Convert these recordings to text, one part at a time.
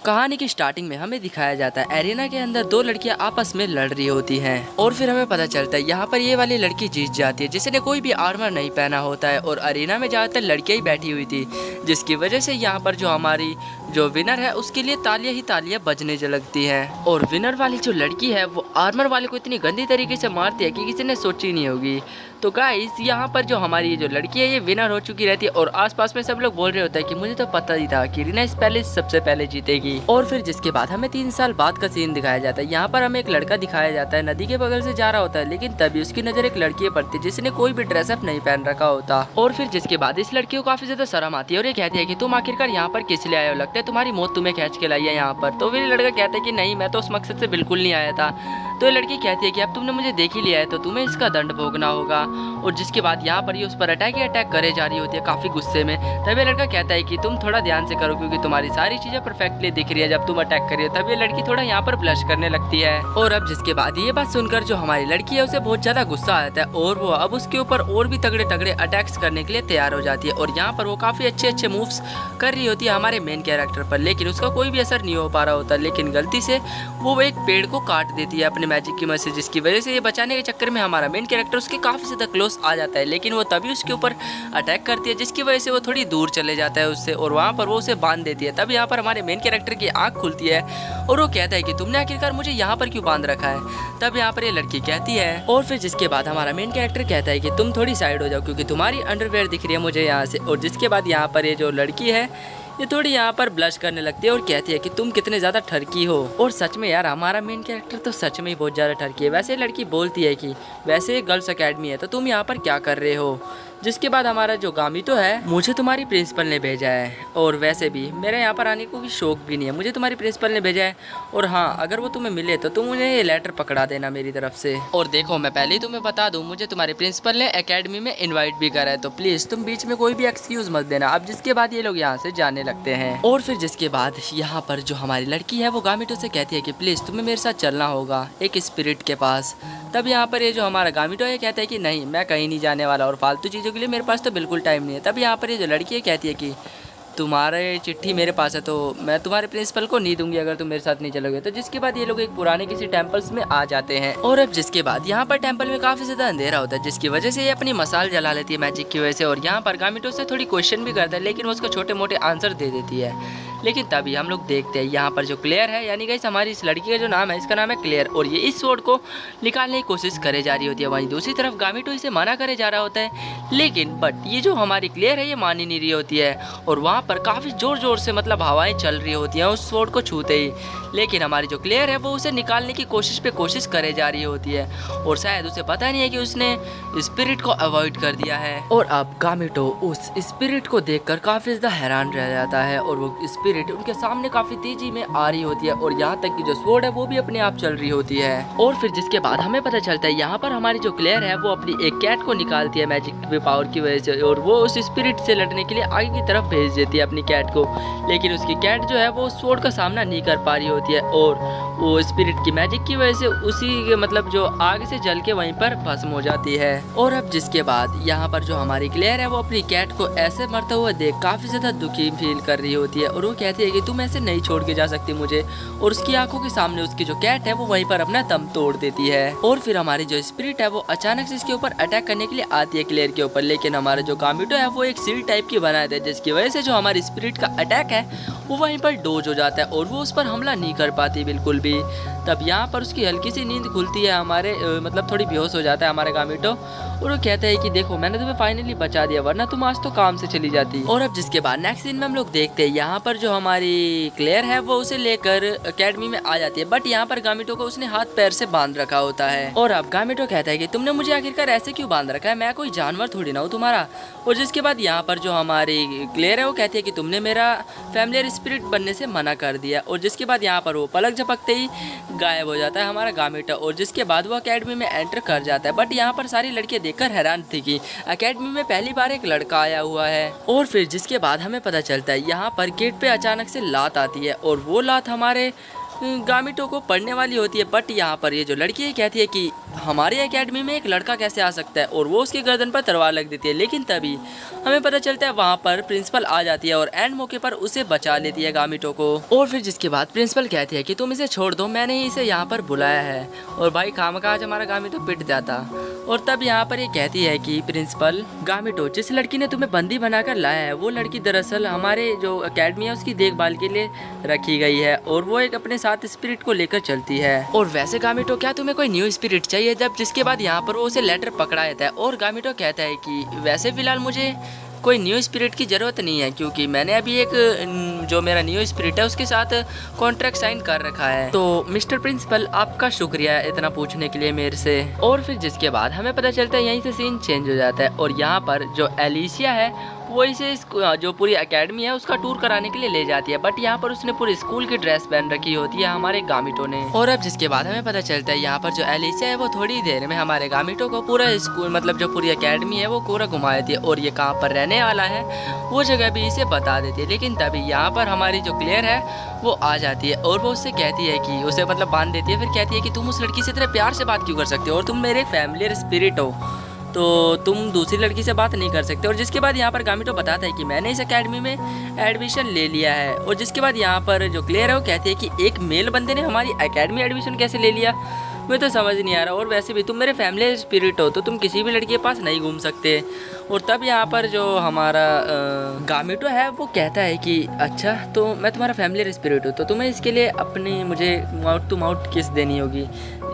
कहानी की स्टार्टिंग में हमें दिखाया जाता है एरिना के अंदर दो लड़कियां आपस में लड़ रही होती हैं और फिर हमें पता चलता है यहाँ पर ये वाली लड़की जीत जाती है जिसने कोई भी आर्मर नहीं पहना होता है और अरीना में ज्यादातर लड़कियां ही बैठी हुई थी, जिसकी वजह से यहाँ पर जो हमारी जो विनर है उसके लिए तालियां ही तालियां बजने लगती हैं। और विनर वाली जो लड़की है वो आर्मर वाले को इतनी गंदी तरीके से मारती है कि किसी ने सोची नहीं होगी। तो गाइस यहाँ पर जो हमारी ये जो लड़की है ये विनर हो चुकी रहती है और आसपास में सब लोग बोल रहे होते हैं कि मुझे तो पता ही था कि रीना इस पहले सबसे पहले जीतेगी। और फिर जिसके बाद हमें 3 साल बाद का सीन दिखाया जाता है। यहाँ पर हमें एक लड़का दिखाया जाता है नदी के बगल से जा रहा होता है, लेकिन तभी उसकी नजर एक लड़की पर पड़ती है जिसने कोई भी ड्रेसअप नहीं पहन रखा होता। और फिर जिसके बाद इस लड़की को काफी ज्यादा शर्म आती है और ये कहती है कि तुम आखिरकार यहाँ पर किस लिए आए हो, लगता है तुम्हारी मौत तुम्हें खींच के लाई है यहाँ पर। तो फिर लड़का कहता है कि नहीं, मैं तो उस मकसद से बिल्कुल नहीं आया था। तो ये लड़की कहती है कि अब तुमने मुझे देख ही लिया है तो तुम्हें इसका दंड भोगना होगा। और जिसके बाद यहाँ पर ये उस पर अटैक करे जा रही होती है काफी गुस्से में। तभी लड़का कहता है कि तुम थोड़ा ध्यान से करो क्योंकि तुम्हारी सारी चीजें परफेक्टली दिख रही है जब तुम अटैक कर रही हो। तब ये लड़की थोड़ा यहाँ पर ब्लश करने लगती है। और अब जिसके बाद ये बात सुनकर जो हमारी लड़की है उसे बहुत ज्यादा गुस्सा आता है और वो अब उसके ऊपर और भी तगड़े तगड़े अटैक्स करने के लिए तैयार हो जाती है। और यहाँ पर वो काफी अच्छे मूव्स कर रही होती है हमारे मेन कैरेक्टर पर, लेकिन उसका कोई भी असर नहीं हो पा रहा होता। लेकिन गलती से वो एक पेड़ को काट देती है अपने मैजिक की मदद से, जिसकी वजह से ये बचाने के चक्कर में हमारा मेन कैरेक्टर उसके काफी ज्यादा क्लोज आ जाता है। लेकिन वो तभी उसके ऊपर अटैक करती है जिसकी वजह से वो थोड़ी दूर चले जाता है उससे और वहाँ पर वो उसे बांध देती है। तब यहाँ पर हमारे मेन कैरेक्टर की आंख खुलती है और वो कहता है कि तुमने आखिरकार मुझे यहाँ पर क्यों बांध रखा है। तब यहाँ पर ये लड़की कहती है और फिर जिसके बाद हमारा मेन कैरेक्टर कहता है कि तुम थोड़ी साइड हो जाओ क्योंकि तुम्हारी अंडरवेयर दिख रही है मुझे यहाँ से। और जिसके बाद यहाँ पर ये जो लड़की है ये थोड़ी यहाँ पर ब्लश करने लगती है और कहती है कि तुम कितने ज्यादा ठरकी हो। और सच में यार हमारा मेन कैरेक्टर तो सच में ही बहुत ज्यादा ठरकी है। वैसे लड़की बोलती है कि वैसे गर्ल्स अकेडमी है तो तुम यहाँ पर क्या कर रहे हो। जिसके बाद हमारा जो गामितो है, मुझे तुम्हारी प्रिंसिपल ने भेजा है और वैसे भी मेरे यहाँ पर आने को भी शौक भी नहीं है, मुझे तुम्हारी प्रिंसिपल ने भेजा है। और हाँ, अगर वो तुम्हें मिले तो तुम उन्हें ये लेटर पकड़ा देना मेरी तरफ से। और देखो मैं पहले ही तुम्हें बता दूं, मुझे तुम्हारे प्रिंसिपल ने एकेडमी में इन्वाइट भी करा है, तो प्लीज तुम बीच में कोई भी एक्सक्यूज मत देना। अब जिसके बाद ये लोग यहाँ से जाने लगते हैं। और फिर जिसके बाद यहाँ पर जो हमारी लड़की है वो गामितो से कहती है कि प्लीज तुम्हें मेरे साथ चलना होगा एक स्पिरिट के पास। तब यहाँ पर ये जो हमारा गामितो है कहता है कि नहीं, मैं कहीं नहीं जाने वाला और फालतू चीज़ों के लिए मेरे पास तो बिल्कुल टाइम नहीं है। तब यहाँ पर ये जो लड़की है कहती है कि तुम्हारे चिट्ठी मेरे पास है तो मैं तुम्हारे प्रिंसिपल को नहीं दूंगी अगर तुम मेरे साथ नहीं चलोगे। तो जिसके बाद ये लोग एक पुराने किसी टेम्पल्स में आ जाते हैं। और अब जिसके बाद यहाँ पर टेम्पल में काफी ज्यादा अंधेरा होता है जिसकी वजह से ये अपनी मसाल जला लेती है मैजिक की वजह से। और यहाँ पर गामितो से थोड़ी क्वेश्चन भी करता है लेकिन वो उसको छोटे मोटे आंसर दे देती है। लेकिन तभी हम लोग देखते हैं यहाँ पर जो क्लेयर है, यानी गाइस हमारी इस लड़की का जो नाम है, इसका नाम है क्लेयर, और ये इस स्वॉर्ड को निकालने की कोशिश करे जा रही होती है। वहीं दूसरी तरफ गामितो इसे मना करे जा रहा होता है, लेकिन बट ये जो हमारी क्लेयर है ये मान ही नहीं रही होती है। और वहाँ पर काफ़ी जोर जोर से मतलब हवाएं चल रही होती हैं उस स्वॉर्ड को छूते ही। लेकिन हमारी जो क्लेयर है वो उसे निकालने की कोशिश करे जा रही होती है और शायद उसे पता नहीं है कि उसने स्पिरिट को अवॉइड कर दिया है। और अब गामितो उस स्पिरिट को देखकर काफ़ी ज़्यादा हैरान रह जाता है और वो स्पिरिट उनके सामने काफ़ी तेजी में आ रही होती है और यहाँ तक कि जो स्वॉर्ड है वो भी अपने आप चल रही होती है। और फिर जिसके बाद हमें पता चलता है यहाँ पर हमारी जो क्लेयर है वो अपनी एक कैट को निकालती है मैजिक पावर की वजह से और वो उस स्पिरिट से लड़ने के लिए आगे की तरफ भेज देती है अपनी कैट को। लेकिन उसकी कैट जो है वो स्वॉर्ड का सामना नहीं कर पा रही होती है और वो स्पिरिट की मैजिक की वजह से उसी मतलब जो आग से जल के वहीं पर भस्म हो जाती है। और अब जिसके बाद यहाँ पर जो हमारी क्लेयर है वो अपनी कैट को ऐसे मरता हुआ देख काफी ज्यादा दुखी फील कर रही होती है और वो कहती है कि तुम ऐसे नहीं छोड़ के जा सकती मुझे। और उसकी आंखों के सामने उसकी जो कैट है वो वहीं पर अपना दम तोड़ देती है। और फिर हमारी जो स्पिरिट है वो अचानक से इसके ऊपर अटैक करने के लिए आती है क्लेयर के ऊपर, लेकिन हमारा जो गामितो है वो एक सील टाइप की बना देता है जिसकी वजह से जो हमारी स्पिरिट का अटैक है वो वहीं पर डोज हो जाता है और वो उस पर हमला नहीं कर पाती बिल्कुल भी। तब यहाँ पर उसकी हल्की सी नींद खुलती है, हमारे मतलब थोड़ी बेहोश हो जाता है हमारा गामितो और वो कहता है कि देखो मैंने तुम्हें फाइनली बचा दिया वरना तुम आज तो काम से चली जाती। और अब जिसके बाद नेक्स्ट सीन में हम लोग देखते हैं यहाँ पर जो हमारी क्लेयर है वो उसे लेकर एकेडमी में आ जाती है, बट यहाँ पर गामितो को उसने हाथ पैर से बांध रखा होता है। और अब गामितो कहता है कि तुमने मुझे आखिरकार ऐसे क्यों बांध रखा है, मैं कोई जानवर थोड़ी ना हूँ तुम्हारा। और जिसके बाद यहाँ पर जो हमारी क्लेयर है वो कहती है कि तुमने मेरा फैमिलियर स्पिरिट बनने से मना कर दिया। और जिसके बाद यहाँ पर वो पलक झपकते ही गायब हो जाता है हमारा गामितो और जिसके बाद वो अकेडमी में एंटर कर जाता है। बट यहाँ पर सारी लड़कियां देखकर हैरान थी कि अकेडमी में पहली बार एक लड़का आया हुआ है। और फिर जिसके बाद हमें पता चलता है यहाँ पर गेट पे अचानक से लात आती है और वो लात हमारे गामितो को पढ़ने वाली होती है। बट यहाँ पर ये जो लड़की है कहती है कि हमारी एकेडमी में एक लड़का कैसे आ सकता है, और वो उसकी गर्दन पर तलवार लग देती है। लेकिन तभी हमें पता चलता है वहाँ पर प्रिंसिपल आ जाती है और एंड मौके पर उसे बचा लेती है गामिटो को। और फिर जिसके बाद प्रिंसिपल कहती है कि तुम इसे छोड़ दो, मैंने ही इसे यहाँ पर बुलाया है। और भाई खामखा आज हमारा गामिटो पिट जाता। और तब यहाँ पर ये कहती है कि प्रिंसिपल, गामिटो जिस लड़की ने तुम्हें बंदी बनाकर लाया है वो लड़की दरअसल हमारे जो एकेडमी है उसकी देखभाल के लिए रखी गई है, और वो एक अपने साथ स्पिरिट को लेकर चलती है। और वैसे गामिटो, क्या तुम्हें कोई न्यू स्पिरिट चाहिए? जब जिसके बाद यहाँ पर वो उसे लेटर पकड़ा देता है और गामिटो कहता है कि वैसे फिलहाल मुझे कोई न्यू स्पिरिट की ज़रूरत नहीं है, क्योंकि मैंने अभी एक जो मेरा न्यू स्पिरिट है उसके साथ कॉन्ट्रैक्ट साइन कर रखा है। तो मिस्टर प्रिंसिपल, आपका शुक्रिया इतना पूछने के लिए मेरे से। और फिर जिसके बाद हमें पता चलता है यहीं से सीन चेंज हो जाता है और यहाँ पर जो एलिसिया है वो इसे जो पूरी एकेडमी है उसका टूर कराने के लिए ले जाती है, बट यहाँ पर उसने पूरी स्कूल की ड्रेस पहन रखी होती है हमारे गामिटो ने। और अब जिसके बाद हमें पता चलता है यहाँ पर जो एलिसिया है वो थोड़ी देर में हमारे गामिटो को पूरा स्कूल मतलब जो पूरी एकेडमी है वो पूरा घुमा देती है, और ये कहाँ पर रहने वाला है वो जगह भी इसे बता देती है। लेकिन तभी यहाँ पर हमारी जो क्लियर है वो आ जाती है और वो उससे कहती है कि उसे मतलब बांध देती है। फिर कहती है कि तुम उस लड़की से इतने प्यार से बात क्यों कर सकते हो, और तुम मेरे फैमिलियर स्पिरिट हो, तो तुम दूसरी लड़की से बात नहीं कर सकते। और जिसके बाद यहाँ पर गामिटो बताता है कि मैंने इस एकेडमी में एडमिशन ले लिया है। और जिसके बाद यहाँ पर जो क्लियर है वो कहती है कि एक मेल बंदे ने हमारी एकेडमी एडमिशन कैसे ले लिया, मुझे तो समझ नहीं आ रहा। और वैसे भी तुम मेरे फैमिली स्पिरिट हो तो तुम किसी भी लड़की के पास नहीं घूम सकते। और तब यहाँ पर जो हमारा गामिटो है वो कहता है कि अच्छा, तो मैं तुम्हारा फैमिली स्पिरिट हूँ तो तुम्हें इसके लिए अपनी मुझे माउथ टू माउथ किस देनी होगी,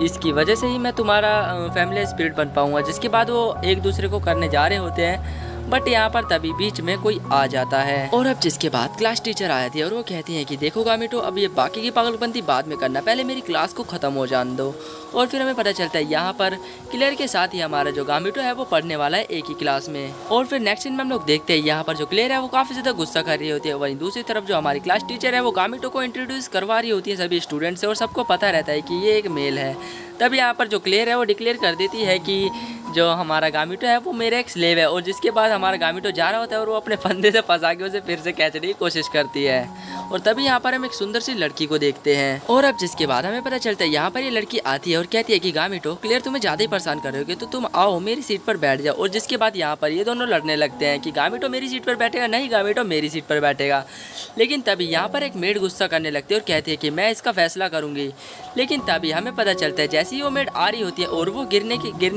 इसकी वजह से ही मैं तुम्हारा फैमिली स्पिरिट बन पाऊँगा। जिसके बाद वो एक दूसरे को करने जा रहे होते हैं, बट यहाँ पर तभी बीच में कोई आ जाता है। और अब जिसके बाद क्लास टीचर आ जाती है और वो कहती है कि देखो गामिटो, अब ये बाकी की पागलपंती बाद में करना, पहले मेरी क्लास को ख़त्म हो जाने दो। और फिर हमें पता चलता है यहाँ पर क्लियर के साथ ही हमारा जो गामिटो है वो पढ़ने वाला है एक ही क्लास में। और फिर नेक्स्ट सीन में हम लोग देखते हैं यहाँ पर जो क्लियर है वो काफ़ी ज़्यादा गुस्सा कर रही होती है, वहीं दूसरी तरफ जो हमारी क्लास टीचर है वो गामिटो को इंट्रोड्यूस करवा रही होती है सभी स्टूडेंट से, और सबको पता रहता है कि ये एक मेल है। तब यहाँ पर जो क्लियर है वो डिक्लेयर कर देती है कि जो हमारा गामिटो है वो मेरा एक स्लेव है। और जिसके बाद हमारा गामिटो जा रहा होता है और वो अपने फंदे से फंसा के उसे फिर से खींचने की कोशिश करती है। और तभी यहाँ पर हम एक सुंदर सी लड़की को देखते हैं। और अब जिसके बाद हमें पता चलता है यहाँ पर ये लड़की आती है और कहती है कि गामिटो, क्लियर तुम्हें ज़्यादा ही परेशान कर रहे हो, तो तुम आओ मेरी सीट पर बैठ जाओ। और जिसके बाद यहाँ पर ये दोनों लड़ने लगते हैं कि गामिटो मेरी सीट पर बैठेगा, नहीं गामिटो मेरी सीट पर बैठेगा। लेकिन तभी यहाँ पर एक मेड गुस्सा करने लगती है और कहती है कि मैं इसका फैसला करूँगी। लेकिन तभी हमें पता चलता है जैसे ही वो मेड आ रही होती है और वो गिरने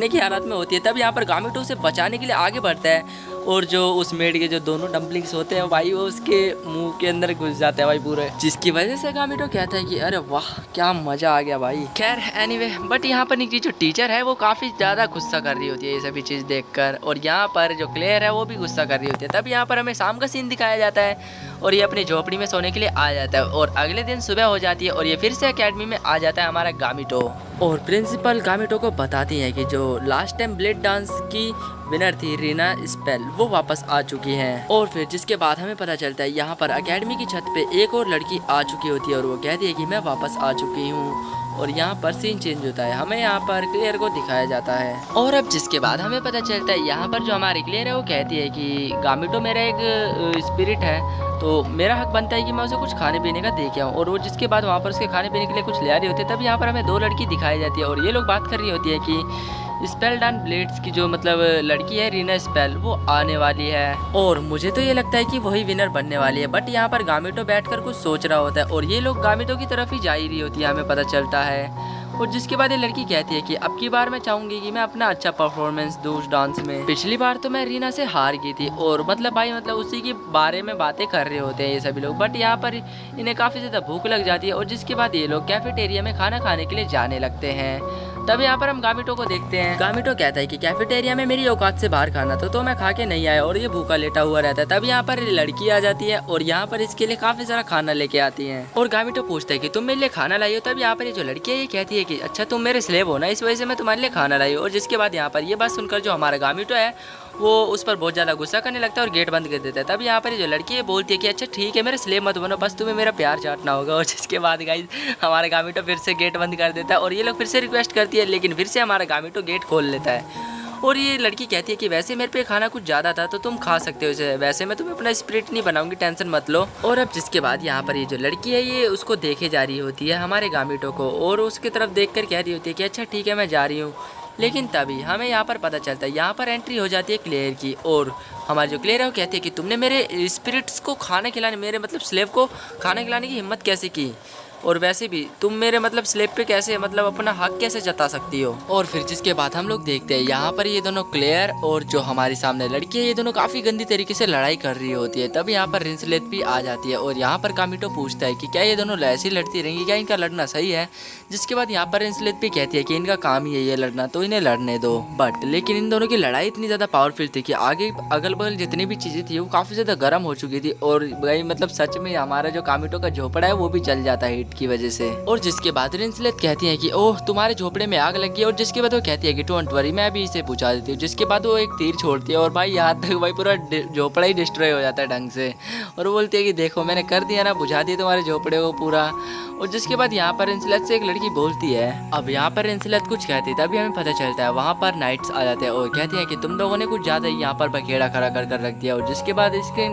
की हालत में होती है, तब यहाँ पर गामिटो उसे बचाने के लिए आगे बढ़ता है। और जो उस मेड के जो दोनों डम्पलिंग्स होते हैं भाई वो उसके मुंह के अंदर घुस जाते हैं भाई पूरे, जिसकी वजह से गामिटो कहता है कि अरे वाह क्या मजा आ गया भाई। खैर एनीवे, बट यहाँ पर इनकी जो टीचर है वो काफ़ी ज़्यादा गुस्सा कर रही होती है ये सभी चीज़ देखकर, और यहाँ पर जो क्लियर है वो भी गुस्सा कर रही होती है। तब यहाँ पर हमें शाम का सीन दिखाया जाता है और ये अपनी झोपड़ी में सोने के लिए आ जाता है। और अगले दिन सुबह हो जाती है और ये फिर से एकेडमी में आ जाता है हमारा गामिटो। और प्रिंसिपल गामिटो को बताती है कि जो लास्ट टाइम ब्लेड डांस की विनर थी रीना स्पेल, वो वापस आ चुकी हैं। और फिर जिसके बाद हमें पता चलता है यहाँ पर एकेडमी की छत पे एक और लड़की आ चुकी होती है और वो कहती है कि मैं वापस आ चुकी हूँ। और यहाँ पर सीन चेंज होता है, हमें यहाँ पर क्लियर को दिखाया जाता है। और अब जिसके बाद हमें पता चलता है यहाँ पर जो हमारी क्लियर है वो कहती है कि गामिटो मेरा एक स्पिरिट है, तो मेरा हक बनता है कि मैं उसे कुछ खाने पीने का दे के आऊँ। और वो जिसके बाद वहाँ पर उसके खाने पीने के लिए कुछ ले आ रही होती है। तब यहाँ पर हमें दो लड़की दिखाई जाती है और ये लोग बात कर रही होती है कि स्पेल डाउन ब्लेड्स की जो मतलब लड़की है रीना स्पेल, वो आने वाली है और मुझे तो ये लगता है कि वही विनर बनने वाली है। बट यहाँ पर गामिटो बैठकर कुछ सोच रहा होता है और ये लोग गामिटो की तरफ ही जा ही रही होती है, हमें पता चलता है। और जिसके बाद ये लड़की कहती है कि अब की बार मैं चाहूंगी कि मैं अपना अच्छा परफॉर्मेंस दूँ उस डांस में। पिछली बार तो मैं रीना से हार गई थी और मतलब भाई मतलब उसी के बारे में बातें कर रहे होते हैं ये सभी लोग। बट यहाँ पर इन्हें काफ़ी ज़्यादा भूख लग जाती है और जिसके बाद ये लोग कैफेटेरिया में खाना खाने के लिए जाने लगते हैं। तब यहाँ पर हम गामिटो को देखते हैं। गामिटो कहता है कि कैफेटेरिया में मेरी औकात से बाहर खाना था तो मैं खा के नहीं आया और ये भूखा लेटा हुआ रहता है। तब यहाँ पर लड़की आ जाती है और यहाँ पर इसके लिए काफी सारा खाना लेके आती है और गामिटो पूछता है कि तुम मेरे लिए खाना लाई हो। तब यहाँ पर ये जो लड़की है ये कहती है कि अच्छा तुम मेरे स्लेव हो ना, इस वजह से मैं तुम्हारे लिए खाना लाई हूँ। और जिसके बाद यहाँ पर ये बात सुनकर जो हमारा गामिटो है वो उस पर बहुत ज़्यादा गुस्सा करने लगता है और गेट बंद कर देता है। तब यहाँ पर जो लड़की है बोलती है कि अच्छा ठीक है मेरे स्लेव मत बनो, बस तुम्हें मेरा प्यार चाटना होगा। और जिसके बाद गाइस हमारा गामिटो फिर से गेट बंद कर देता है और ये लोग फिर से रिक्वेस्ट करती है, लेकिन फिर से हमारा गामिटो गेट खोल लेता है। और ये लड़की कहती है कि वैसे मेरे पे खाना कुछ ज़्यादा था तो तुम खा सकते हो इसे, वैसे मैं तुम्हें अपना स्पिरिट नहीं बनाऊंगी, टेंशन मत लो। और अब जिसके बाद यहाँ पर ये जो लड़की है ये उसको देखे जा रही होती है हमारे गामिटो को, और उसकी तरफ देख कर कह रही होती है कि अच्छा ठीक है मैं जा रही हूँ। लेकिन तभी हमें यहाँ पर पता चलता है, यहाँ पर एंट्री हो जाती है क्लेयर की, और हमारी जो क्लेयर है वो कहती है कि तुमने मेरे स्पिरिट्स को खाना खिलाने, मेरे मतलब स्लेव को खाना खिलाने की हिम्मत कैसे की, और वैसे भी तुम मेरे मतलब स्लेब पे कैसे मतलब अपना हक कैसे जता सकती हो। और फिर जिसके बाद हम लोग देखते हैं यहाँ पर ये दोनों क्लेयर और जो हमारी सामने लड़की है ये दोनों काफी गंदी तरीके से लड़ाई कर रही होती है। तब यहाँ पर रिंसलेट भी आ जाती है और यहाँ पर कामिटो पूछता है कि क्या ये दोनों ऐसी लड़ती रहेंगी, क्या इनका लड़ना सही है। जिसके बाद यहाँ पर रिंसलेट भी कहती है कि इनका काम ही है ये लड़ना, तो इन्हें लड़ने दो। बट लेकिन इन दोनों की लड़ाई इतनी ज्यादा पावरफुल थी कि आगे अगल बगल जितनी भी चीजें थी वो काफी ज्यादा गर्म हो चुकी थी, और भाई मतलब सच में हमारा जो कामिटो का झोपड़ा है वो भी जल जाता है हीट की वजह से। और जिसके बाद रिंसलेट कहती है कि ओह तुम्हारे झोपड़े में आग लगी है, और जिसके बाद वो कहती है कि डोंट वरी मैं भी इसे बुझा देती हूँ। जिसके बाद वो एक तीर छोड़ती है और भाई यहाँ तक भाई पूरा झोपड़ा ही डिस्ट्रॉय हो जाता है ढंग से, और वो बोलती है कि देखो मैंने कर दिया ना, बुझा दिया तुम्हारे झोपड़े को पूरा। और जिसके बाद यहाँ पर रिंसलेट से एक लड़की बोलती है, अब यहाँ पर रिंसलेट कुछ कहती है तभी हमें पता चलता है वहाँ पर नाइट्स आ जाते हैं और कहती है कि तुम लोगों ने कुछ ज़्यादा ही यहाँ पर बखेड़ा खड़ा कर रख दिया। और जिसके बाद इसके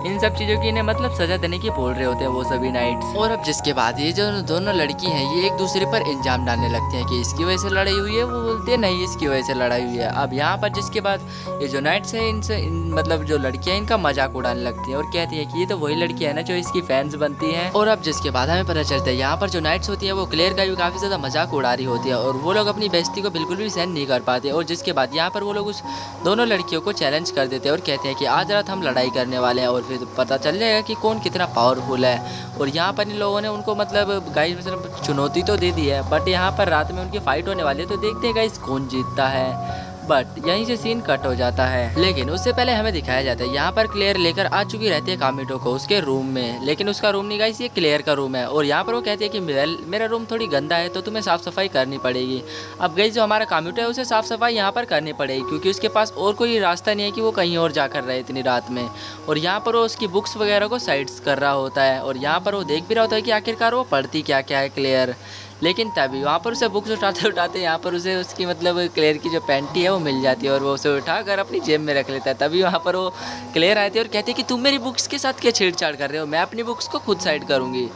इन सब चीज़ों की इन्हें मतलब सजा देने की बोल रहे होते हैं वो सभी नाइट्स। और अब जिसके बाद ये जो दोनों लड़की हैं ये एक दूसरे पर इल्जाम डालने लगती हैं कि इसकी वजह से लड़ाई हुई है, वो बोलते हैं नहीं इसकी वजह से लड़ाई हुई है। अब यहाँ पर जिसके बाद ये जो नाइट्स है इनसे मतलब जो लड़कियाँ इनका मजाक उड़ाने लगती है और कहती है कि ये तो वही लड़की है ना जो इसकी फैंस बनती है। और अब जिसके बाद हमें पता चलता है यहाँ पर जो नाइट्स होती है वो क्लेयर का भी काफी ज्यादा मजाक उड़ा रही होती है और वो लोग अपनी बेइज्जती को बिल्कुल भी सहन नहीं कर पाते। और जिसके बाद यहाँ पर वो लोग उस दोनों लड़कियों को चैलेंज कर देते हैं और कहते हैं कि आज रात हम लड़ाई करने वाले हैं और फिर पता चल जाएगा कि कौन कितना पावरफुल है। और यहाँ पर इन लोगों ने उनको मतलब गाइस मतलब चुनौती तो दे दी है, बट यहाँ पर रात में उनकी फाइट होने वाली है तो देखते हैं गाइस कौन जीतता है। बट यहीं से सीन कट हो जाता है। लेकिन उससे पहले हमें दिखाया जाता है यहाँ पर क्लेयर लेकर आ चुकी रहती है कामिटो को उसके रूम में, लेकिन उसका रूम नहीं गाइस ये क्लेयर का रूम है। और यहाँ पर वो कहती है कि मेरा रूम थोड़ी गंदा है तो तुम्हें साफ सफाई करनी पड़ेगी। अब गाइस जो हमारा कामिटो है उसे साफ सफाई यहाँ पर करनी पड़ेगी क्योंकि उसके पास और कोई रास्ता नहीं है कि वो कहीं और जाकर रहे इतनी रात में। और यहाँ पर वो उसकी बुक्स वगैरह को साइड्स कर रहा होता है और यहाँ पर वो देख भी रहा होता है कि आखिरकार वो पढ़ती क्या क्या है क्लेयर। लेकिन तभी वहाँ पर उसे बुक्स उठाते उठाते यहाँ पर उसे उसकी मतलब क्लेयर की जो पैंटी है वो मिल जाती है और वो उसे उठाकर अपनी जेब में रख लेता है। तभी वहाँ पर वो क्लेयर आती है और कहती है कि तुम मेरी बुक्स के साथ क्या छेड़छाड़ कर रहे हो, मैं अपनी बुक्स को खुद साइड करूँगी,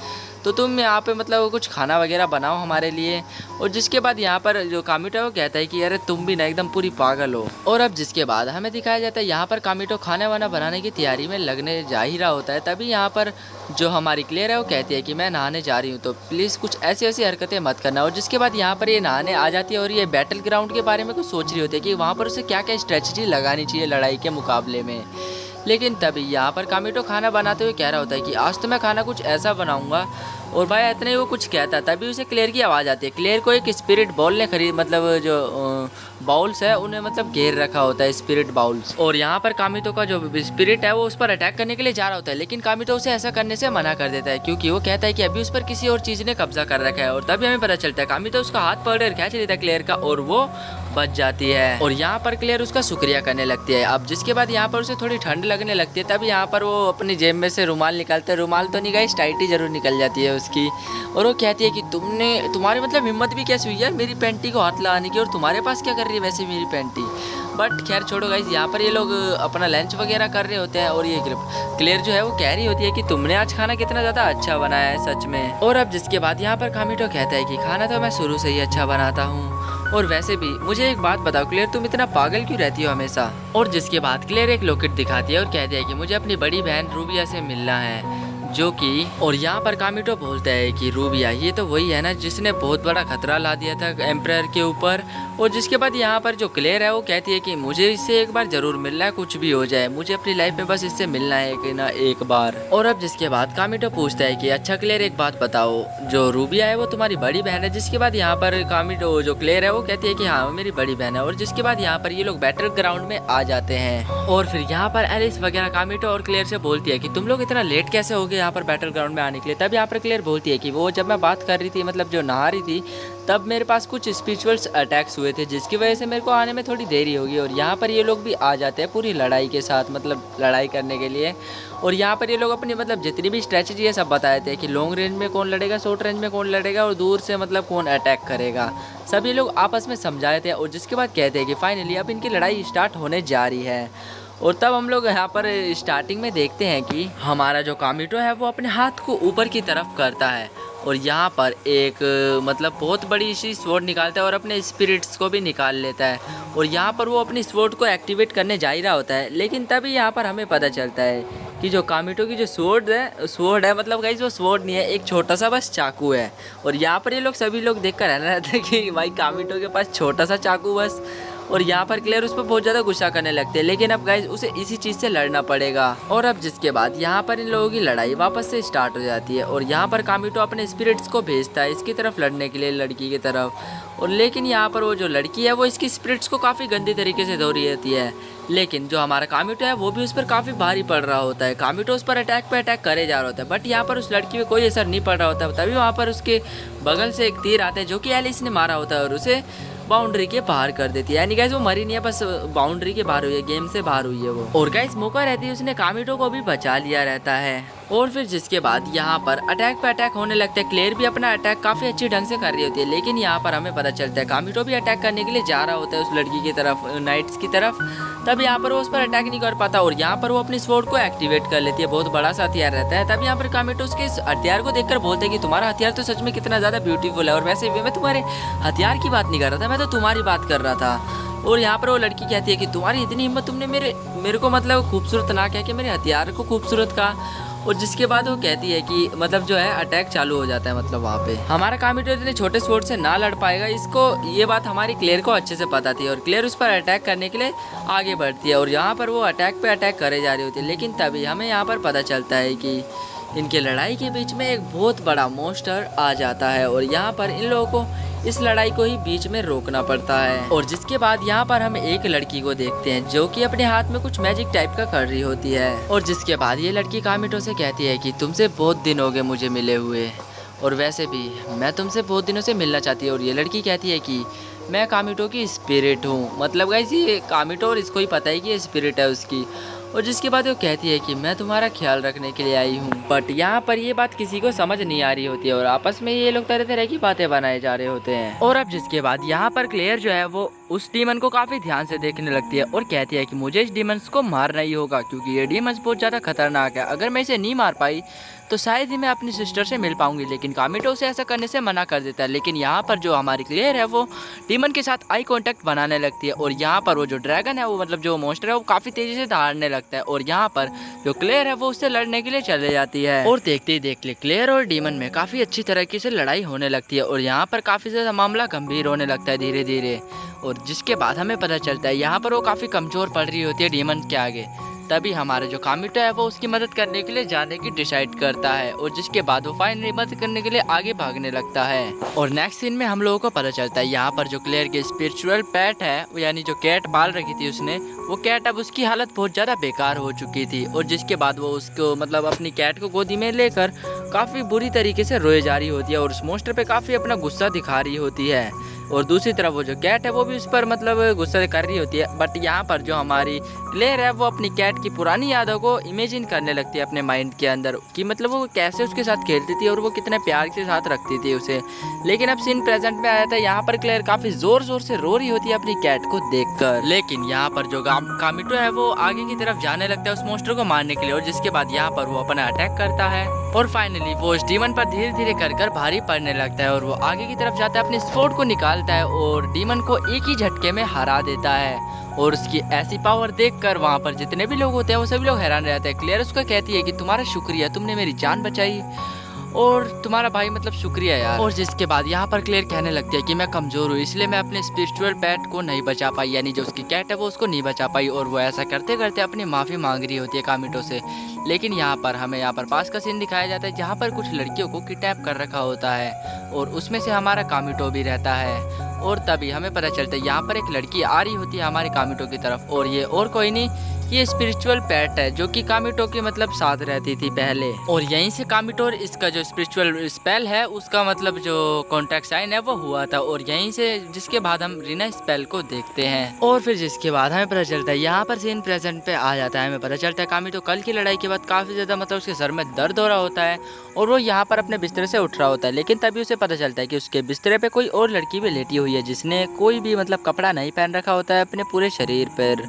तो तुम यहाँ पे मतलब कुछ खाना वगैरह बनाओ हमारे लिए। और जिसके बाद यहाँ पर जो कामिटो है वो कहता है कि अरे तुम भी ना एकदम पूरी पागल हो। और अब जिसके बाद हमें दिखाया जाता है यहाँ पर कामिटो खाना वाना बनाने की तैयारी में लगने जा ही रहा होता है। तभी यहाँ पर जो हमारी क्लेयर है वो कहती है कि मैं नहाने जा रही हूँ तो प्लीज़ कुछ ऐसी ऐसी हरकतें मत करना। और जिसके बाद यहाँ पर ये नहाने आ जाती है और ये बैटल ग्राउंड के बारे में कुछ सोच रही होती है कि वहाँ पर उसे क्या क्या स्ट्रेटजी लगानी चाहिए लड़ाई के मुकाबले में। लेकिन तभी यहाँ पर कामिटो खाना बनाते हुए कह रहा होता है कि आज तो मैं खाना कुछ ऐसा बनाऊंगा। और भाई इतने ही वो कुछ कहता है तभी उसे क्लेयर की आवाज़ आती है। क्लेयर को एक स्पिरिट बॉल ने खरीद मतलब जो बाउल्स है उन्हें मतलब घेर रखा होता है स्पिरिट बाउल्स। और यहाँ पर कामिटो का जो स्पिरिट है वो उस पर अटैक करने के लिए जा रहा होता है, लेकिन कामिटो उसे ऐसा करने से मना कर देता है क्योंकि वो कहता है कि अभी उस पर किसी और चीज़ ने कब्जा कर रखा है। और तभी हमें पता चलता है कामिटो उसका हाथ पकड़ खींच लेता है क्लेयर का और वो बच जाती है। और यहाँ पर क्लेयर उसका शुक्रिया करने लगती है। अब जिसके बाद यहाँ पर उसे थोड़ी ठंड लगने लगती है तभी यहाँ पर वो अपनी जेब में से रुमाल निकालता है। रुमाल तो नहीं गाइस टाइटी जरूर निकल जाती है उसकी। और वो कहती है कि तुम्हारी मतलब हिम्मत भी कैसे हुई यार मेरी पैंटी को हाथ लगाने की, और तुम्हारे पास क्या कर रही है वैसे मेरी पैंटी। बट खैर छोड़ो गाइस, यहाँ पर ये लोग अपना लंच वगैरह कर रहे होते हैं और ये क्लेयर जो है वो कह रही होती है कि तुमने आज खाना कितना ज़्यादा अच्छा बनाया है सच में। और अब जिसके बाद यहाँ पर कामिटो कहता है कि खाना तो मैं शुरू से ही अच्छा बनाता हूँ, और वैसे भी मुझे एक बात बताओ क्लेयर तुम इतना पागल क्यों रहती हो हमेशा। और जिसके बाद क्लेयर एक लॉकेट दिखाती है और कहती है कि मुझे अपनी बड़ी बहन रूबिया से मिलना है जो कि। और यहाँ पर कामिटो बोलता है कि रूबिया ये तो वही है ना जिसने बहुत बड़ा खतरा ला दिया था एम्परर के ऊपर। और जिसके बाद यहाँ पर जो क्लेयर है वो कहती है कि मुझे इससे एक बार जरूर मिलना है, कुछ भी हो जाए मुझे अपनी लाइफ में बस इससे मिलना है कि ना एक बार। और अब जिसके बाद कामिटो पूछता है कि अच्छा क्लेयर एक बात बताओ जो रूबिया है वो तुम्हारी बड़ी बहन है। जिसके बाद यहाँ पर कामिटो जो क्लेयर है वो कहती है कि हाँ वो मेरी बड़ी बहन है। और जिसके बाद यहाँ पर ये लोग बैटल ग्राउंड में आ जाते हैं और फिर यहाँ पर एलिस वगैरह कामिटो और क्लेयर से बोलती है कि तुम लोग इतना लेट कैसे हो गए यहाँ पर बैटल ग्राउंड में आने के लिए। तब यहाँ पर क्लियर बोलती है कि वो जब मैं बात कर रही थी, मतलब जो नहा रही थी, तब मेरे पास कुछ स्पिरिचुअल्स अटैक्स हुए थे जिसकी वजह से मेरे को आने में थोड़ी देरी होगी। और यहाँ पर ये लोग भी आ जाते हैं पूरी लड़ाई के साथ, मतलब लड़ाई करने के लिए। और यहाँ पर ये लोग अपनी मतलब जितनी भी स्ट्रेटजी है सब बताए थे कि लॉन्ग रेंज में कौन लड़ेगा, शॉर्ट रेंज में कौन लड़ेगा और दूर से मतलब कौन अटैक करेगा, सब ये लोग आपस में समझाए थे। और जिसके बाद कहते हैं कि फाइनली अब इनकी लड़ाई स्टार्ट होने जा रही है। और तब हम लोग यहाँ पर स्टार्टिंग में देखते हैं कि हमारा जो कामिटो है वो अपने हाथ को ऊपर की तरफ करता है और यहाँ पर एक मतलब बहुत बड़ी सी स्वॉर्ड निकालता है और अपने स्पिरिट्स को भी निकाल लेता है। और यहाँ पर वो अपनी स्वॉर्ड को एक्टिवेट करने जा ही रहा होता है, लेकिन तभी यहाँ पर हमें पता चलता है कि जो कामिटो की जो स्वॉर्ड है मतलब गाइस वो स्वॉर्ड नहीं है, एक छोटा सा बस चाकू है। और यहाँ पर ये लोग सभी लोग देख कर रहना रहते हैं कि भाई कामिटो के पास छोटा सा चाकू बस। और यहाँ पर क्लियर उस पर बहुत ज़्यादा गुस्सा करने लगते हैं, लेकिन अब गाइस उसे इसी चीज़ से लड़ना पड़ेगा। और अब जिसके बाद यहाँ पर इन लोगों की लड़ाई वापस से स्टार्ट हो जाती है और यहाँ पर कामिटो अपने स्पिरिट्स को भेजता है इसकी तरफ लड़ने के लिए, लड़की की तरफ। और लेकिन यहाँ पर वो जो लड़की है वो इसकी स्पिरिट्स को काफ़ी गंदी तरीके से धो रही होती है, लेकिन जो हमारा कामिटो है वो भी उस पर काफ़ी भारी पड़ रहा होता है। कामिटो उस पर अटैक पे अटैक करे जा रहा होता है, बट यहाँ पर उस लड़की पे कोई असर नहीं पड़ रहा होता। तभी वहाँ पर उसके बगल से एक तीर आता है जो कि एलिस ने मारा होता है और उसे बाउंड्री के बाहर कर देती है। यानी गाइस वो मरी नहीं है, बस बाउंड्री के बाहर हुई है, गेम से बाहर हुई है वो। और गाइस मौका रहती है उसने कामिटो को भी बचा लिया रहता है। और फिर जिसके बाद यहाँ पर अटैक पे अटैक होने लगता है। क्लेयर भी अपना अटैक काफ़ी अच्छी ढंग से कर रही होती है, लेकिन यहाँ पर हमें पता चलता है कामिटो भी अटैक करने के लिए जा रहा होता है उस लड़की की तरफ, नाइट्स की तरफ। तब यहाँ पर वो उस पर अटैक नहीं कर पाता और यहाँ पर वो अपनी स्वॉर्ड को एक्टिवेट कर लेती है, बहुत बड़ा सा हथियार रहता है। तब यहाँ पर कामिटो उसके इस हथियार को देखकर बोलते हैं कि तुम्हारा हथियार तो सच में कितना ज़्यादा ब्यूटीफुल है, और वैसे भी मैं तुम्हारे हथियार की बात नहीं कर रहा था, मैं तो तुम्हारी बात कर रहा था। और यहाँ पर वो लड़की कहती है कि तुम्हारी इतनी हिम्मत, तुमने मेरे को मतलब खूबसूरत ना कह के मेरे हथियार को खूबसूरत कहा। और जिसके बाद वो कहती है कि मतलब जो है अटैक चालू हो जाता है, मतलब वहाँ पे हमारा कामिटो इतने छोटे स्वॉर्ड से ना लड़ पाएगा, इसको ये बात हमारी क्लेयर को अच्छे से पता थी। और क्लेयर उस पर अटैक करने के लिए आगे बढ़ती है और यहाँ पर वो अटैक पे अटैक करे जा रही होती है। लेकिन तभी हमें यहाँ पर पता चलता है कि इनके लड़ाई के बीच में एक बहुत बड़ा मॉन्स्टर आ जाता है और यहाँ पर इन लोगों को इस लड़ाई को ही बीच में रोकना पड़ता है। और जिसके बाद यहाँ पर हम एक लड़की को देखते हैं जो कि अपने हाथ में कुछ मैजिक टाइप का कर रही होती है। और जिसके बाद ये लड़की कामिटो से कहती है कि तुमसे बहुत दिन हो गए मुझे मिले हुए, और वैसे भी मैं तुमसे बहुत दिनों से मिलना चाहती हूँ। और ये लड़की कहती है कि मैं कामिटो की स्पिरिट हूँ, मतलब गाइस ये कामिटो और इसको ही पता है कि ये स्पिरिट है उसकी। और जिसके बाद वो कहती है कि मैं तुम्हारा ख्याल रखने के लिए आई हूँ। बट यहाँ पर ये बात किसी को समझ नहीं आ रही होती है और आपस में ये लोग तरह तरह की बातें बनाए जा रहे होते हैं। और अब जिसके बाद यहाँ पर क्लेयर जो है वो उस डीमन को काफी ध्यान से देखने लगती है और कहती है कि मुझे इस डीमंस को मारना ही होगा, क्योंकि ये डीमंस बहुत ज्यादा खतरनाक है। अगर मैं इसे नहीं मार पाई तो शायद ही मैं अपनी सिस्टर से मिल पाऊंगी। लेकिन कामिटो उसे ऐसा करने से मना कर देता है। लेकिन यहाँ पर जो हमारी क्लेयर है वो डीमन के साथ आई कांटेक्ट बनाने लगती है और यहाँ पर वो जो ड्रैगन है वो मतलब जो मॉन्स्टर है वो काफी तेजी से दहाड़ने लगता है। और यहाँ पर जो क्लेयर है वो उससे लड़ने के लिए चले जाती है और देखते ही देखते क्लेयर और डीमन में काफी अच्छी तरीके से लड़ाई होने लगती है और यहाँ पर काफी ज्यादा मामला गंभीर होने लगता है धीरे धीरे। और जिसके बाद हमें पता चलता है यहाँ पर वो काफी कमजोर पड़ रही होती है डीमन के आगे। तभी हमारा जो कामिटो है वो उसकी मदद करने के लिए जाने की डिसाइड करता है और जिसके बाद वो फाइनली मदद करने के लिए आगे भागने लगता है। और नेक्स्ट सीन में हम लोगों को पता चलता है यहाँ पर जो क्लेयर के स्पिरिचुअल पेट है, यानी जो कैट पाल रखी थी उसने, वो कैट अब उसकी हालत बहुत ज़्यादा बेकार हो चुकी थी। और जिसके बाद वो उसको मतलब अपनी कैट को गोदी में लेकर काफ़ी बुरी तरीके से रोए जा रही होती है और उस मोस्टर पे काफ़ी अपना गुस्सा दिखा रही होती है। और दूसरी तरफ वो जो कैट है वो भी उस पर मतलब गुस्सा कर रही होती है। बट यहाँ पर जो हमारी क्लेयर है वो अपनी कैट की पुरानी यादों को इमेजिन करने लगती है अपने माइंड के अंदर कि मतलब वो कैसे उसके साथ खेलती थी और वो कितने प्यार के साथ रखती थी उसे। लेकिन अब सीन प्रेजेंट में आया था, यहाँ पर क्लेयर काफ़ी ज़ोर ज़ोर से रो रही होती है अपनी कैट को देखकर। लेकिन यहाँ पर जो कामिटो है वो आगे की तरफ जाने लगता है उस मोस्टर को मारने के लिए और जिसके बाद यहाँ पर वो अपना अटैक करता है और फाइनली वो उस डीमन पर धीरे धीरे कर भारी पड़ने लगता है और वो आगे की तरफ जाता है, अपने स्वॉर्ड को निकालता है और डीमन को एक ही झटके में हरा देता है। और उसकी ऐसी पावर देखकर वहाँ पर जितने भी लोग होते हैं वो सभी लोग हैरान रहते हैं। क्लियर उसका कहती है कि तुम्हारा शुक्रिया, तुमने मेरी जान बचाई और तुम्हारा भाई मतलब शुक्रिया यार। और जिसके बाद यहाँ पर क्लियर कहने लगती है कि मैं कमज़ोर हूँ इसलिए मैं अपने स्पिरिचुअल पेट को नहीं बचा पाई, यानी जो उसकी कैट है वो उसको नहीं बचा पाई। और वो ऐसा करते करते अपनी माफ़ी मांग रही होती है कामिटो से। लेकिन यहाँ पर हमें यहाँ पर पास का सीन दिखाया जाता है जहाँ पर कुछ लड़कियों को किडनैप कर रखा होता है और उसमें से हमारा कामिटो भी रहता है। और तभी हमें पता चलता है यहाँ पर एक लड़की आ रही होती है हमारे कामिटो की तरफ और ये और कोई नहीं, ये स्पिरिचुअल पेट है जो कि कामिटो के मतलब साथ रहती थी पहले। और यहीं से कामिटो और इसका जो स्पिरिचुअल स्पेल है उसका मतलब जो कॉन्ट्रैक्ट साइन है वो हुआ था। और यहीं से जिसके बाद हम रीना स्पेल को देखते हैं और फिर जिसके बाद हमें पता चलता है, यहाँ पर सीन प्रेजेंट पे आ जाता है। हमें पता चलता है कामिटो कल की लड़ाई के बाद काफी ज्यादा मतलब उसके सर में दर्द हो रहा होता है और वो यहाँ पर अपने बिस्तर से उठ रहा होता है। लेकिन तभी उसे पता चलता है कि उसके बिस्तर पे कोई और लड़की भी लेटी हुई है जिसने कोई भी मतलब कपड़ा नहीं पहन रखा होता है अपने पूरे शरीर पर।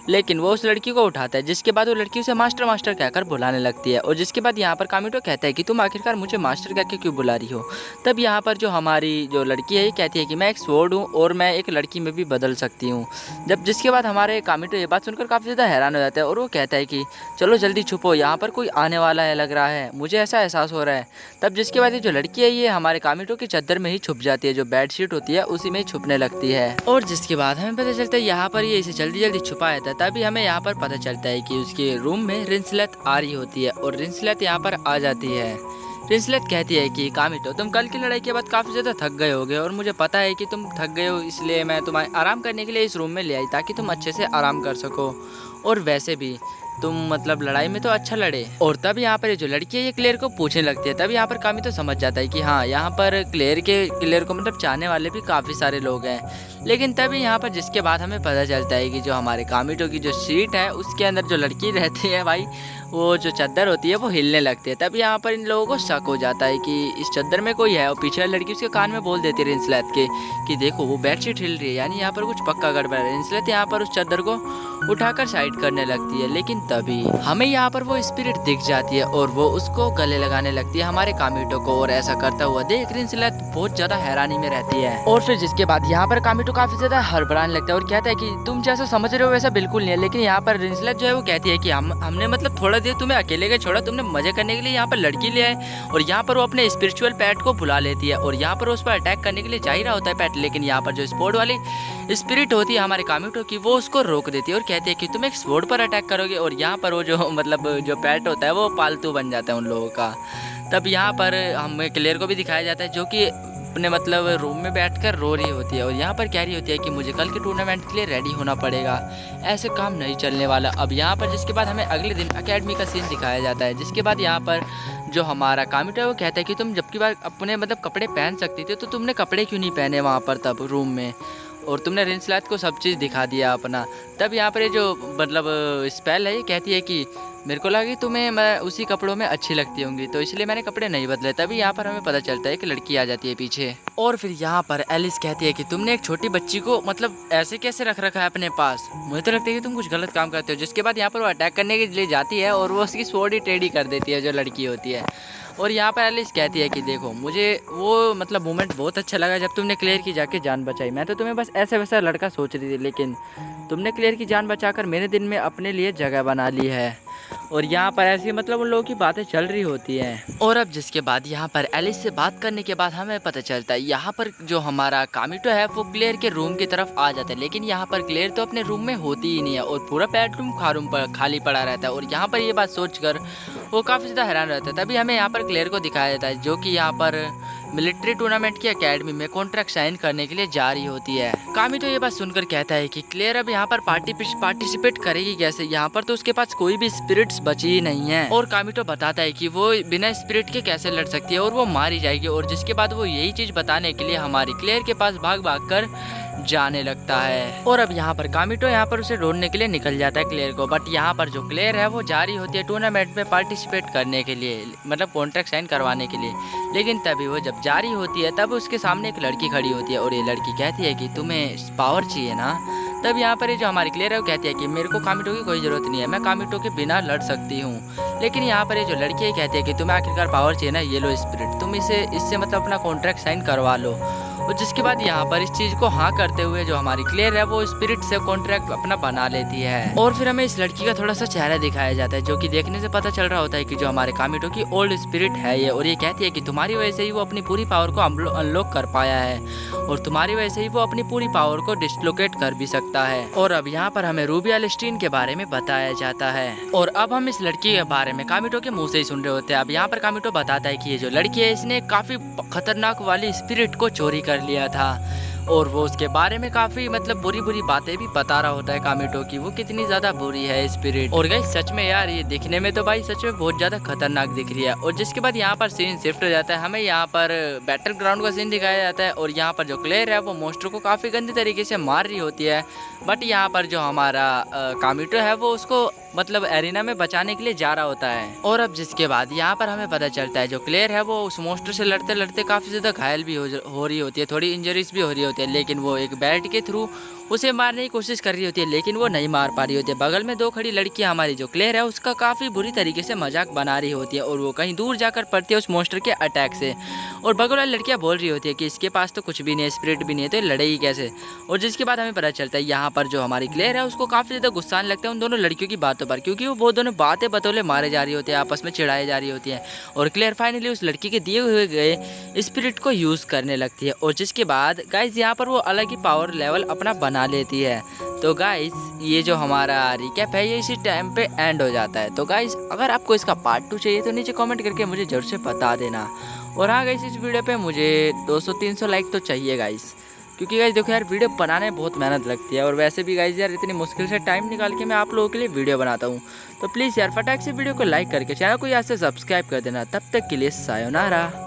लेकिन वो उस लड़की को उठाता है, जिसके बाद वो लड़की उसे मास्टर मास्टर कहकर बुलाने लगती है। और जिसके बाद यहाँ पर कामिटो कहता है कि तुम आखिरकार मुझे मास्टर कहकर क्यों बुला रही हो। तब यहाँ पर जो हमारी जो लड़की है ये कहती है कि मैं एक स्वॉर्ड हूँ और मैं एक लड़की में भी बदल सकती हूँ। जब जिसके बाद हमारे कामिटो ये बात सुनकर काफ़ी ज़्यादा हैरान हो जाता है और वो कहता है कि चलो जल्दी छुपो, यहाँ पर कोई आने वाला है लग रहा है, मुझे ऐसा एहसास हो रहा है। तब जिसके बाद ये जो लड़की है ये हमारे कामिटो की चादर में ही छुप जाती है, जो बेडशीट होती है उसी में ही छुपने लगती है। और जिसके बाद हमें पता चलता है यहाँ पर ये इसे जल्दी जल्दी छुपाया था। तभी हमें यहाँ पर पता चलता है कि उसके रूम में रिंसलेट आ रही होती है और रिंसलेट यहाँ पर आ जाती है। रिंसलेट कहती है कि कामिटो तुम कल की लड़ाई के बाद काफ़ी ज़्यादा थक गए होगे और मुझे पता है कि तुम थक गए हो, इसलिए मैं तुम्हें आराम करने के लिए इस रूम में ले आई ताकि तुम अच्छे से आराम कर सको। और वैसे भी तुम मतलब लड़ाई में तो अच्छा लड़े। और तब यहाँ पर ये जो लड़की है ये क्लेयर को पूछने लगती है। तब यहाँ पर कामिटो समझ जाता है कि हाँ यहाँ पर क्लेयर को मतलब चाहने वाले भी काफ़ी सारे लोग हैं। लेकिन तभी यहाँ पर जिसके बाद हमें पता चलता है कि जो हमारे कामिटो की जो सीट है उसके अंदर जो लड़की रहती है भाई, वो जो चादर होती है वो हिलने लगती है। तब यहाँ पर इन लोगों को शक हो जाता है कि इस चादर में कोई है और पीछे वाली लड़की उसके कान में बोल देती है रिंसलेट के कि देखो वो बेडशीट हिल रही है, यानी यहाँ पर कुछ पक्का गड़बड़ है। रिंसलेट यहाँ पर उस चादर को उठाकर साइड करने लगती है। लेकिन तभी हमें यहाँ पर वो स्पिरिट दिख जाती है और वो उसको गले लगाने लगती है हमारे कामिटो को। और ऐसा करता हुआ देख रिंसलेट बहुत ज्यादा हैरानी में रहती है। और फिर जिसके बाद यहाँ पर कामिटो काफी ज्यादा हड़बड़ाने लगता है और कहता है कि तुम जैसा समझ रहे हो वैसा बिल्कुल नहीं है। लेकिन यहाँ पर रिंसलेट जो है वो कहती है कि हमने मतलब थोड़ा देर तुम्हें अकेले का छोड़ा, तुमने मजे करने के लिए यहाँ पर लड़की ले आए। और यहाँ पर वो अपने स्पिरिचुअल पेट को बुला लेती है और यहाँ पर उस पर अटैक करने के लिए जा ही रहा होता है पेट। लेकिन यहाँ पर जो स्पोर्ट वाली स्पिरिट होती है हमारे कामिटो की वो उसको रोक देती है और कहती है कि तुम एक स्वॉर्ड पर अटैक करोगे। और यहाँ पर वो जो मतलब जो पेट होता है वो पालतू बन जाता है उन लोगों का। तब यहाँ पर हमें क्लेयर को भी दिखाया जाता है जो कि अपने मतलब रूम में बैठकर रो रही होती है और यहाँ पर कह रही होती है कि मुझे कल के टूर्नामेंट के लिए रेडी होना पड़ेगा, ऐसे काम नहीं चलने वाला। अब यहाँ पर जिसके बाद हमें अगले दिन एकेडमी का सीन दिखाया जाता है। जिसके बाद यहाँ पर जो हमारा कामिटो है वो कहता है कि तुम जबकि बार अपने मतलब कपड़े पहन सकती थी तो तुमने कपड़े क्यों नहीं पहने वहाँ पर तब रूम में, और तुमने रिंसलेट को सब चीज़ दिखा दिया अपना। तब यहाँ पर ये जो मतलब स्पेल है ये कहती है कि मेरे को लगा कि तुम्हें मैं उसी कपड़ों में अच्छी लगती होंगी तो इसलिए मैंने कपड़े नहीं बदले। तभी यहाँ पर हमें पता चलता है कि लड़की आ जाती है पीछे। और फिर यहाँ पर एलिस कहती है कि तुमने एक छोटी बच्ची को मतलब ऐसे कैसे रख रखा है अपने पास, मुझे तो लगता है कि तुम कुछ गलत काम करते हो। जिसके बाद यहाँ पर वो अटैक करने के लिए जाती है और वो उसकी स्वॉर्ड ही टेढ़ी कर देती है जो लड़की होती है। और यहाँ पर एलिस कहती है कि देखो मुझे वो मतलब मोमेंट बहुत अच्छा लगा जब तुमने क्लेयर की जाके जान बचाई। मैं तो तुम्हें बस ऐसे वैसा लड़का सोच रही थी, लेकिन तुमने क्लेयर की जान बचाकर मेरे दिन में अपने लिए जगह बना ली है। और यहाँ पर ऐसी मतलब उन लोगों की बातें चल रही होती हैं। और अब जिसके बाद यहाँ पर एलिस से बात करने के बाद हमें पता चलता है यहाँ पर जो हमारा कामिटो है वो क्लेयर के रूम की तरफ आ जाता है। लेकिन यहाँ पर क्लेयर तो अपने रूम में होती ही नहीं है और पूरा बेडरूम खाली पड़ा रहता है। और यहाँ पर ये बात सोचकर वो काफ़ी ज़्यादा हैरान रहता है। तभी हमें यहाँ पर क्लेयर को दिखाया जाता है जो कि यहाँ पर मिलिट्री टूर्नामेंट की एकेडमी में कॉन्ट्रैक्ट साइन करने के लिए जा रही होती है। कामिटो ये बात सुनकर कहता है कि क्लेयर अब यहाँ पर पार्टिसिपेट करेगी कैसे, यहाँ पर तो उसके पास कोई भी स्पिरिट्स बची ही नहीं है। और कामिटो बताता है कि वो बिना स्पिरिट के कैसे लड़ सकती है और वो मारी जाएगी। और जिसके बाद वो यही चीज बताने के लिए हमारी क्लेयर के पास भाग कर जाने लगता है। और अब यहाँ पर कामिटो यहाँ पर उसे ढूंढने के लिए निकल जाता है क्लेयर को। बट यहाँ पर जो क्लेयर है वो जा रही होती है टूर्नामेंट में पार्टिसिपेट करने के लिए, मतलब कॉन्ट्रैक्ट साइन करवाने के लिए। लेकिन तभी वो जब जा रही होती है तब उसके सामने एक लड़की खड़ी होती है और ये लड़की कहती है कि तुम्हें पावर चाहिए ना। तब यहाँ पर जो हमारी क्लेयर है वो कहती है कि मेरे को कामिटो की कोई ज़रूरत नहीं है, मैं कामिटो के बिना लड़ सकती हूँ। लेकिन यहाँ पर ये जो लड़की है कहती है कि तुम्हें आखिरकार पावर चाहिए ना, ये लो स्पिरिट, तुम इससे मतलब अपना कॉन्ट्रैक्ट साइन करवा लो। और जिसके बाद यहाँ पर इस चीज़ को हाँ करते हुए जो हमारी क्लेयर है वो स्पिरिट से कॉन्ट्रैक्ट अपना बना लेती है। और फिर हमें इस लड़की का थोड़ा सा चेहरा दिखाया जाता है जो कि देखने से पता चल रहा होता है कि जो हमारे कामिटो की ओल्ड स्पिरिट है ये। और ये कहती है कि तुम्हारी वजह से ही वो अपनी पूरी पावर को अनलॉक कर पाया है और तुम्हारी वजह से ही वो अपनी पूरी पावर को डिस्लोकेट कर भी सकता है। और अब यहाँ पर हमें रूबी एलिस्टीन के बारे में बताया जाता है। और अब हम इस लड़की के बारे में कामिटो के मुंह से ही सुन रहे होते हैं। अब यहाँ पर कामिटो बताता है कि ये जो लड़की है इसने काफी खतरनाक वाली स्पिरिट को चोरी कर लिया था और वो उसके बारे में काफी मतलब बुरी बुरी बातें भी बता रहा होता है कामिटो की, वो कितनी ज्यादा बुरी है स्पिरिट। और गाइस सच में यार ये दिखने में तो भाई सच में बहुत ज्यादा खतरनाक दिख रही है। और जिसके बाद यहाँ पर सीन शिफ्ट हो जाता है, हमें यहाँ पर बैटल ग्राउंड का सीन दिखाया जाता है और यहाँ पर जो क्लेयर है वो मोस्टर को काफी गंदे तरीके से मार रही होती है। बट यहाँ पर जो हमारा कामिटो है वो उसको मतलब एरिना में बचाने के लिए जा रहा होता है। और अब जिसके बाद यहाँ पर हमें पता चलता है जो क्लेयर है वो उस मोस्टर से लड़ते लड़ते काफी ज्यादा घायल भी हो रही होती है, थोड़ी इंजरीज भी हो रही होती है, लेकिन वो एक बैट के थ्रू उसे मारने की कोशिश कर रही होती है, लेकिन वो नहीं मार पा रही होती है। बगल में दो खड़ी लड़कियां हमारी जो क्लेयर है उसका काफ़ी बुरी तरीके से मजाक बना रही होती है और वो कहीं दूर जाकर पड़ती है उस मोस्टर के अटैक से। और बगल वाली लड़कियां बोल रही होती है कि इसके पास तो कुछ भी नहीं है, स्पिरिट भी नहीं है, तो ये लड़ेगी कैसे। और जिसके बाद हमें पता चलता है यहाँ पर जो हमारी क्लेयर है उसको काफ़ी ज़्यादा गुस्सा आने लगता है उन दोनों लड़कियों की बातों पर, क्योंकि वो दोनों बातें बतौले मारे जा रही होती है, आपस में चिढ़ाई जा रही होती है। और क्लेयर फाइनली उस लड़की के दिए हुए गए स्पिरिट को यूज़ करने लगती है। और जिसके बाद गाइज यहाँ पर वो अलग ही पावर लेवल अपना बना लेती है। तो गाइस ये जो हमारा रिकैप है ये इसी टाइम पे एंड हो जाता है। तो गाइस अगर आपको इसका पार्ट 2 चाहिए तो नीचे कमेंट करके मुझे जरूर से बता देना। और हाँ गाइस इस वीडियो पे मुझे 200-300 लाइक तो चाहिए गाइस, क्योंकि गाइस देखो यार वीडियो बनाने में बहुत मेहनत लगती है और वैसे भी गाइस यार इतनी मुश्किल से टाइम निकाल के मैं आप लोगों के लिए वीडियो बनाता हूँ। तो प्लीज़ यार फटाक से वीडियो को लाइक करके चैनल को यहाँ से सब्सक्राइब कर देना। तब तक के लिए सायोनारा।